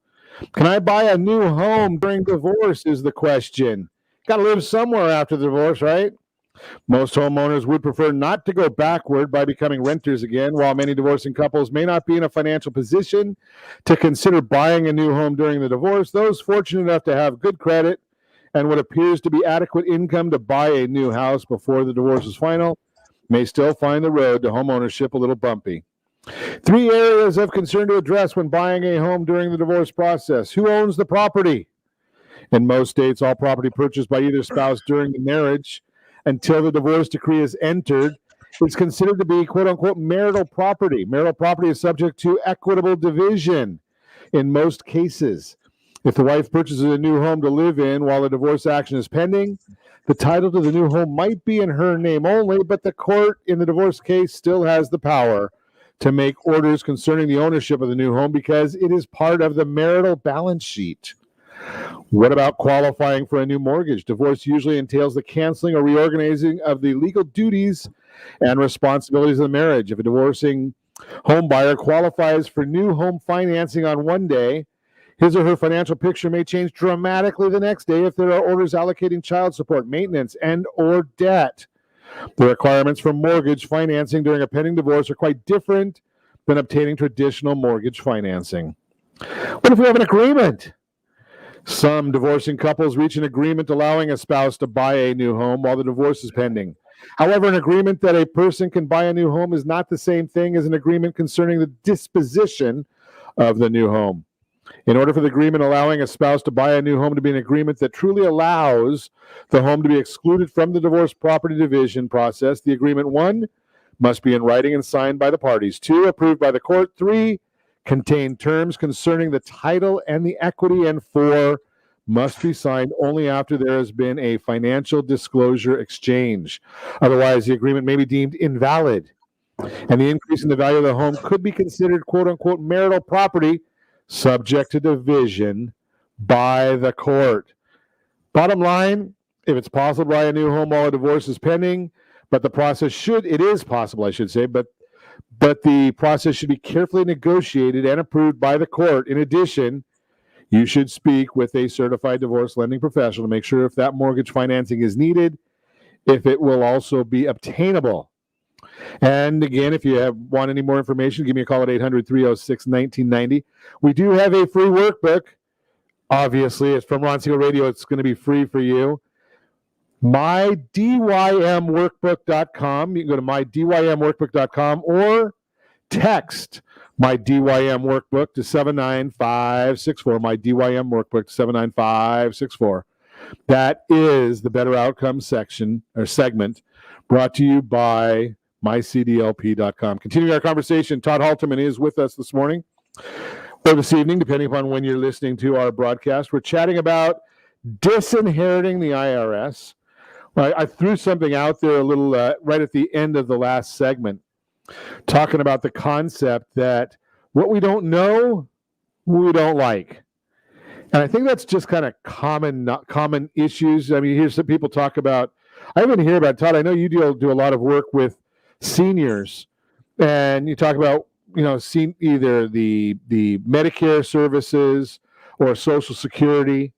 Can I buy a new home during divorce is the question. Got to live somewhere after the divorce, right? Most homeowners would prefer not to go backward by becoming renters again, while many divorcing couples may not be in a financial position to consider buying a new home during the divorce. Those fortunate enough to have good credit and what appears to be adequate income to buy a new house before the divorce is final may still find the road to homeownership a little bumpy. 3 areas of concern to address when buying a home during the divorce process. Who owns the property? In most states, all property purchased by either spouse during the marriage until the divorce decree is entered is considered to be quote-unquote marital property. Marital property is subject to equitable division in most cases. If the wife purchases a new home to live in while the divorce action is pending, the title to the new home might be in her name only, but the court in the divorce case still has the power to make orders concerning the ownership of the new home because it is part of the marital balance sheet. What about qualifying for a new mortgage? Divorce usually entails the canceling or reorganizing of the legal duties and responsibilities of the marriage. If a divorcing home buyer qualifies for new home financing on one day, his or her financial picture may change dramatically the next day if there are orders allocating child support, maintenance, and or debt. The requirements for mortgage financing during a pending divorce are quite different than obtaining traditional mortgage financing. What if we have an agreement? Some divorcing couples reach an agreement allowing a spouse to buy a new home while the divorce is pending. However, an agreement that a person can buy a new home is not the same thing as an agreement concerning the disposition of the new home. In order for the agreement allowing a spouse to buy a new home to be an agreement that truly allows the home to be excluded from the divorce property division process, the agreement 1 must be in writing and signed by the parties. 2, approved by the court. 3, contain terms concerning the title and the equity. And 4, must be signed only after there has been a financial disclosure exchange. Otherwise, the agreement may be deemed invalid, and the increase in the value of the home could be considered quote-unquote marital property subject to division by the court. Bottom line, if it's possible to buy a new home while a divorce is pending, but the process it is possible, I should say, but the process should be carefully negotiated and approved by the court. In addition, you should speak with a certified divorce lending professional to make sure if that mortgage financing is needed, if it will also be obtainable. And again, if you want any more information, give me a call at 800-306-1990. We do have a free workbook. Obviously, it's from Ron Siegel Radio. It's going to be free for you. MyDYMWorkbook.com. You can go to MyDYMWorkbook.com or text My DYM Workbook to 79564. My DYM Workbook to 79564. That is the Better Outcomes section or segment brought to you by mycdlp.com. Continuing our conversation, Todd Halterman is with us this morning or this evening, depending upon when you're listening to our broadcast. We're chatting about disinheriting the IRS. I threw something out there a little right at the end of the last segment, talking about the concept that what we don't know, we don't like. And I think that's just kind of common issues. I mean, here's some people talk about, I even hear about, Todd, I know you do a lot of work with seniors, and you talk about, either the Medicare services or Social Security,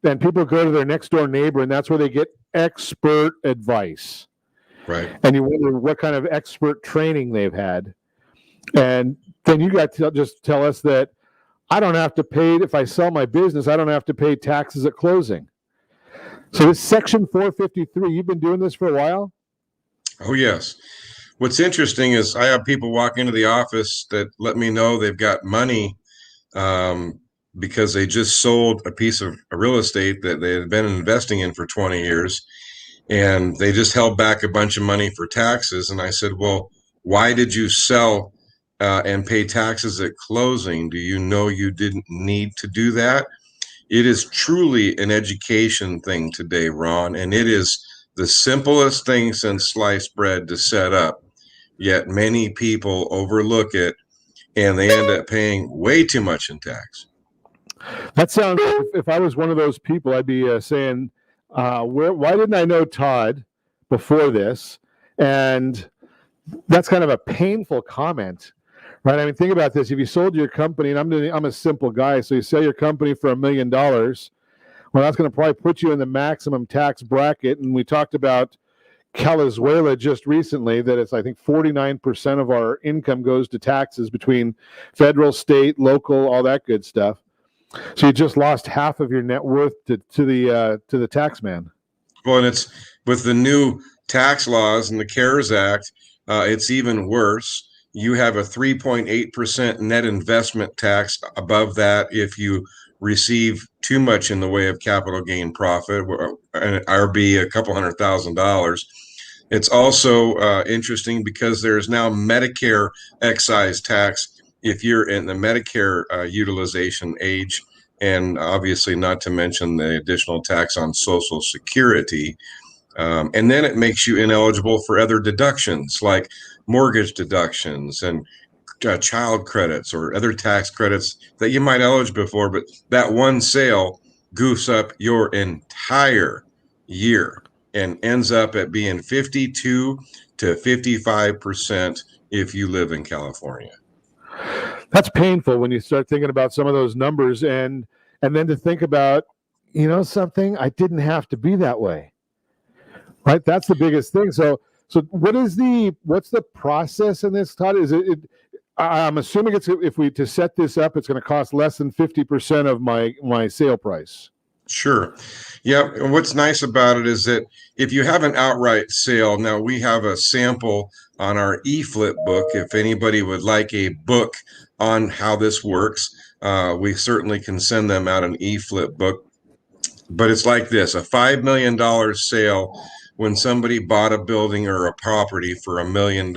and people go to their next door neighbor, and that's where they get expert advice. Right. And you wonder what kind of expert training they've had. And then you got to just tell us that I don't have to pay, if I sell my business, I don't have to pay taxes at closing. So this Section 453, you've been doing this for a while? Oh, yes. What's interesting is I have people walk into the office that let me know they've got money because they just sold a piece of real estate that they had been investing in for 20 years. And they just held back a bunch of money for taxes. And I said, well, why did you sell and pay taxes at closing? Do you know you didn't need to do that? It is truly an education thing today, Ron, and it is the simplest thing since sliced bread to set up. Yet many people overlook it, and they end up paying way too much in tax. That sounds, if I was one of those people, I'd be saying, why didn't I know Todd before this? And that's kind of a painful comment. Right. I mean, think about this. If you sold your company, and I'm a simple guy, so you sell your company for $1 million, well, that's going to probably put you in the maximum tax bracket. And we talked about Calizuela just recently, that it's, I think, 49% of our income goes to taxes between federal, state, local, all that good stuff. So you just lost half of your net worth to the tax man. Well, and it's with the new tax laws and the CARES Act, it's even worse. You have a 3.8% net investment tax above that if you receive too much in the way of capital gain profit, or be a couple $100,000. It's also interesting because there's now Medicare Excise Tax if you're in the Medicare utilization age, and obviously not to mention the additional tax on Social Security. And then it makes you ineligible for other deductions like mortgage deductions and child credits or other tax credits that you might eligible for, but that one sale goofs up your entire year and ends up at being 52 to 55% if you live in California. That's painful when you start thinking about some of those numbers, and then to think about, something, I didn't have to be that way. Right? That's the biggest thing. So what's the process in this, Todd? Is it I'm assuming to set this up, it's going to cost less than 50% of my sale price. Sure. Yeah. And what's nice about it is that if you have an outright sale, now we have a sample on our eFlip book. If anybody would like a book on how this works, we certainly can send them out an eFlip book. But it's like this: a $5 million sale when somebody bought a building or a property for $1 million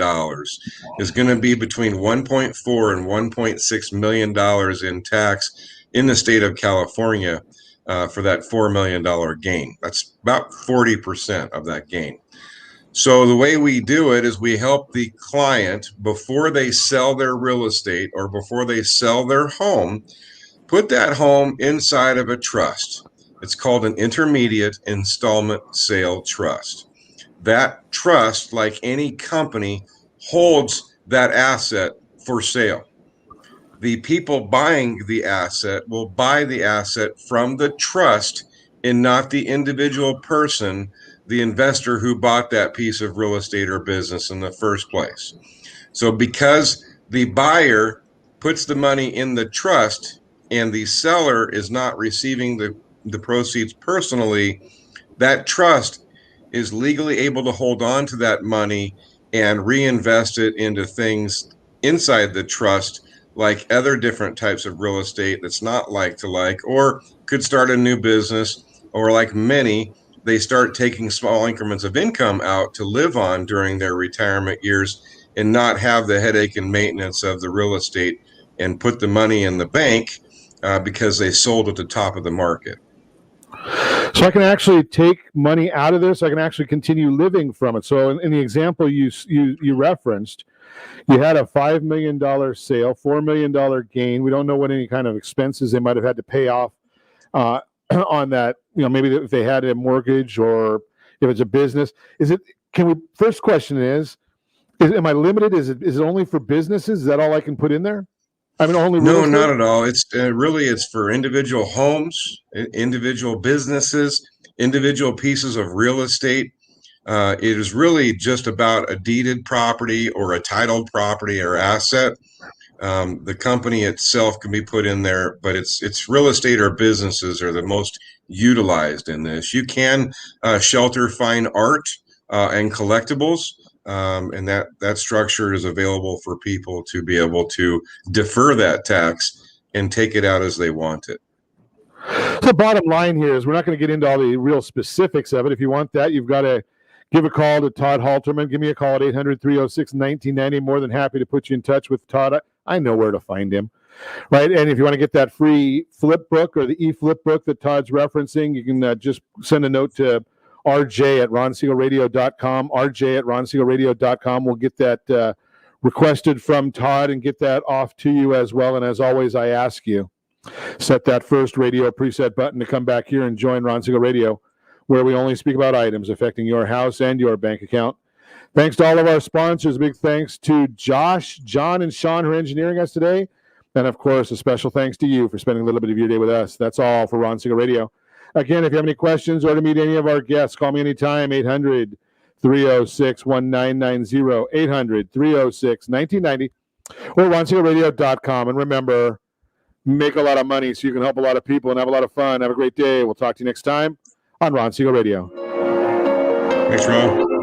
is going to be between $1.4 and $1.6 million in tax in the state of California for that $4 million gain. That's about 40% of that gain. So the way we do it is we help the client, before they sell their real estate or before they sell their home, put that home inside of a trust. It's called an intermediate installment sale trust. That trust, like any company, holds that asset for sale. The people buying the asset will buy the asset from the trust and not the individual person, the investor who bought that piece of real estate or business in the first place. So because the buyer puts the money in the trust and the seller is not receiving the proceeds personally, that trust is legally able to hold on to that money and reinvest it into things inside the trust, like other different types of real estate that's not like to like, or could start a new business, or like many, they start taking small increments of income out to live on during their retirement years and not have the headache and maintenance of the real estate and put the money in the bank because they sold at the top of the market. So I can actually take money out of this. I can actually continue living from it. So in the example you referenced, you had a $5 million sale, $4 million gain. We don't know what any kind of expenses they might have had to pay off on that. Maybe if they had a mortgage or if it's a business. First question is am I limited? Is it only for businesses? Is that all I can put in there? I mean, only No, real estate? not at all. It's really it's for individual homes, individual businesses, individual pieces of real estate. It is really just about a deeded property or a titled property or asset. The company itself can be put in there, but it's real estate or businesses are the most utilized in this. You can shelter fine art and collectibles, and that structure is available for people to be able to defer that tax and take it out as they want it. The bottom line here is we're not going to get into all the real specifics of it. If you want that, you've got to give a call to Todd Halterman. Give me a call at 800-306-1990. More than happy to put you in touch with Todd. I know where to find him, right? And if you want to get that free flip book or the e-flip book that Todd's referencing, you can just send a note to RJ at ronsiegelradio.com, RJ at ronsiegelradio.com. We'll get that requested from Todd and get that off to you as well. And as always, I ask you, set that first radio preset button to come back here and join Ron Siegel Radio, where we only speak about items affecting your house and your bank account. Thanks to all of our sponsors. Big thanks to Josh, John, and Sean who are engineering us today. And, of course, a special thanks to you for spending a little bit of your day with us. That's all for Ron Siegel Radio. Again, if you have any questions or to meet any of our guests, call me anytime, 800-306-1990, 800-306-1990, or ronsiegelradio.com. And remember, make a lot of money so you can help a lot of people and have a lot of fun. Have a great day. We'll talk to you next time on Ron Siegel Radio. Thanks, Ron.